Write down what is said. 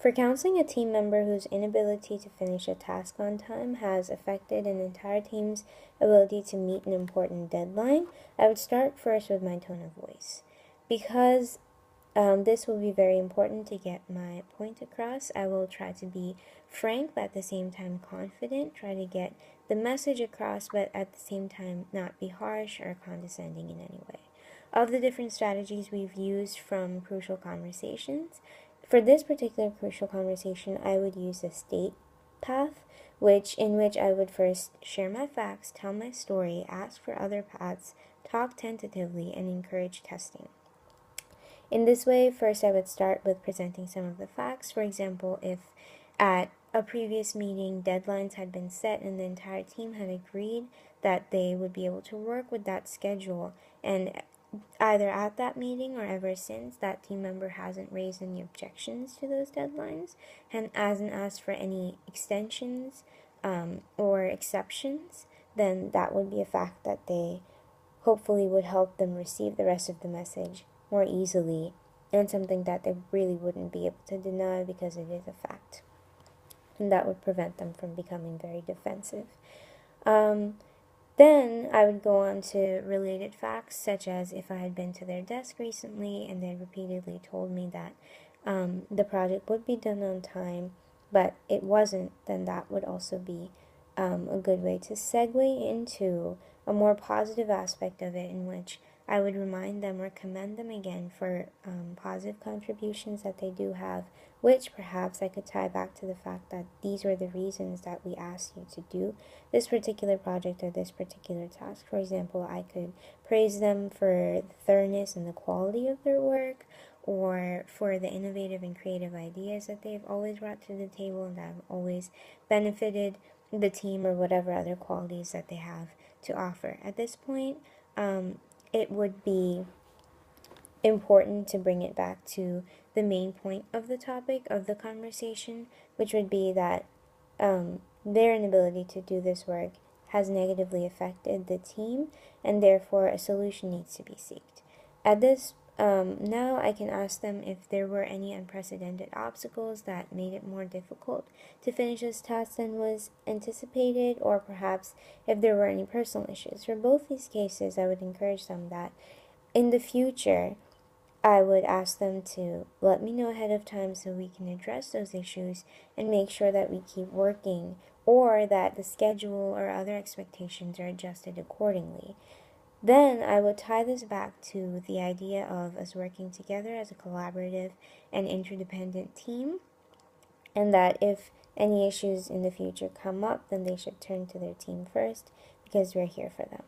For counseling a team member whose inability to finish a task on time has affected an entire team's ability to meet an important deadline, I would start first with my tone of voice. Because this will be very important to get my point across, I will try to be frank but at the same time confident, try to get the message across but at the same time not be harsh or condescending in any way. Of the different strategies we've used from crucial conversations, for this particular crucial conversation, I would use a state path, in which I would first share my facts, tell my story, ask for other paths, talk tentatively, and encourage testing. In this way, first I would start with presenting some of the facts. For example, if at a previous meeting deadlines had been set and the entire team had agreed that they would be able to work with that schedule, and either at that meeting or ever since, that team member hasn't raised any objections to those deadlines and hasn't asked for any extensions or exceptions, then that would be a fact that they hopefully would help them receive the rest of the message more easily, and something that they really wouldn't be able to deny because it is a fact. And that would prevent them from becoming very defensive. Then I would go on to related facts, such as if I had been to their desk recently and they repeatedly told me that the project would be done on time, but it wasn't, then that would also be a good way to segue into a more positive aspect of it, in which I would remind them or commend them again for positive contributions that they do have, which perhaps I could tie back to the fact that these were the reasons that we asked you to do this particular project or this particular task. For example, I could praise them for the thoroughness and the quality of their work, or for the innovative and creative ideas that they've always brought to the table and that have always benefited the team, or whatever other qualities that they have to offer. At this point, it would be important to bring it back to the main point of the topic of the conversation, which would be that their inability to do this work has negatively affected the team, and therefore a solution needs to be sought. At this now I can ask them if there were any unprecedented obstacles that made it more difficult to finish this task than was anticipated, or perhaps if there were any personal issues. For both these cases, I would encourage them that in the future, I would ask them to let me know ahead of time so we can address those issues and make sure that we keep working, or that the schedule or other expectations are adjusted accordingly. Then I would tie this back to the idea of us working together as a collaborative and interdependent team, and that if any issues in the future come up, then they should turn to their team first, because we're here for them.